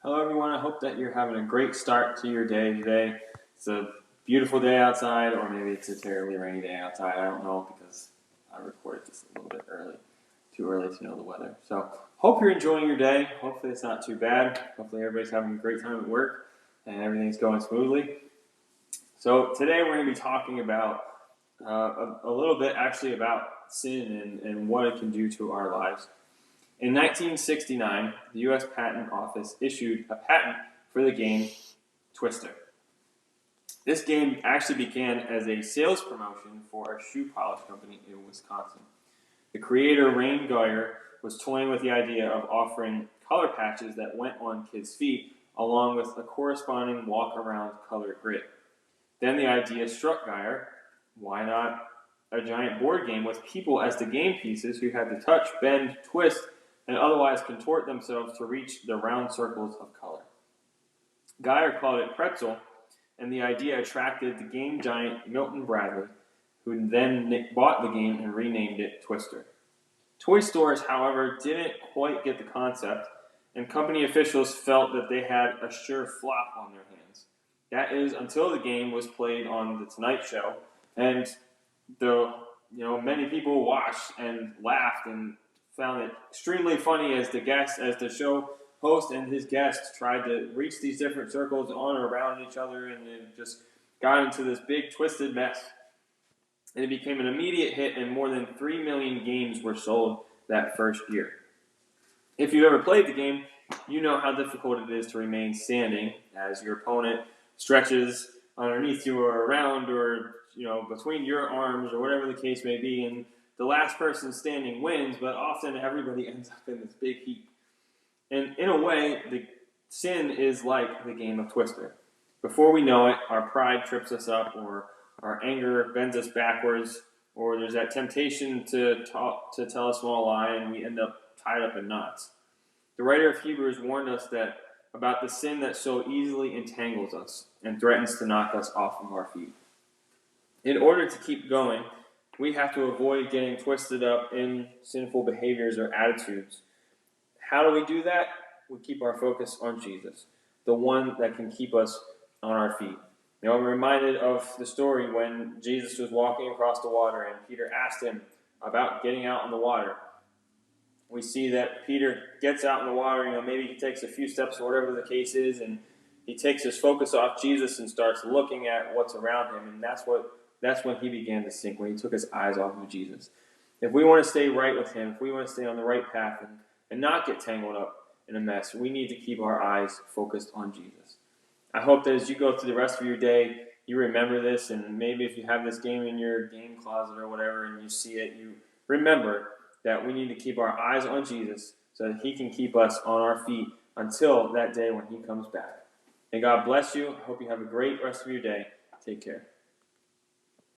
Hello, everyone. I hope that you're having a great start to your day today. It's a beautiful day outside, or maybe it's a terribly rainy day outside. I don't know because I recorded this a little bit early. Too early to know the weather. So, hope you're enjoying your day. Hopefully, it's not too bad. Hopefully, everybody's having a great time at work and everything's going smoothly. So, today we're going to be talking about a little bit actually about sin and what it can do to our lives. In 1969, the U.S. Patent Office issued a patent for the game Twister. This game actually began as a sales promotion for a shoe polish company in Wisconsin. The creator, Rain Geyer, was toying with the idea of offering color patches that went on kids' feet, along with a corresponding walk-around color grid. Then the idea struck Geyer, why not a giant board game with people as the game pieces who had to touch, bend, twist, and otherwise contort themselves to reach the round circles of color. Geyer called it Pretzel, and the idea attracted the game giant Milton Bradley, who then bought the game and renamed it Twister. Toy stores, however, didn't quite get the concept, and company officials felt that they had a sure flop on their hands. That is until the game was played on The Tonight Show, and many people watched and laughed and found it extremely funny as the show host and his guests tried to reach these different circles on or around each other, and it just got into this big twisted mess. And it became an immediate hit, and more than 3 million games were sold that first year. If you've ever played the game, you know how difficult it is to remain standing as your opponent stretches underneath you or around or between your arms or whatever the case may be, and the last person standing wins, but often everybody ends up in this big heap. And in a way, the sin is like the game of Twister. Before we know it, our pride trips us up, or our anger bends us backwards, or there's that temptation to tell a small lie, and we end up tied up in knots. The writer of Hebrews warned us about the sin that so easily entangles us and threatens to knock us off of our feet. In order to keep going, we have to avoid getting twisted up in sinful behaviors or attitudes. How do we do that? We keep our focus on Jesus, the one that can keep us on our feet. I'm reminded of the story when Jesus was walking across the water and Peter asked him about getting out on the water. We see that Peter gets out in the water, maybe he takes a few steps or whatever the case is, and he takes his focus off Jesus and starts looking at what's around him, and that's when he began to sink, when he took his eyes off of Jesus. If we want to stay right with him, if we want to stay on the right path and not get tangled up in a mess, we need to keep our eyes focused on Jesus. I hope that as you go through the rest of your day, you remember this, and maybe if you have this game in your game closet or whatever and you see it, you remember that we need to keep our eyes on Jesus so that he can keep us on our feet until that day when he comes back. May God bless you. I hope you have a great rest of your day. Take care.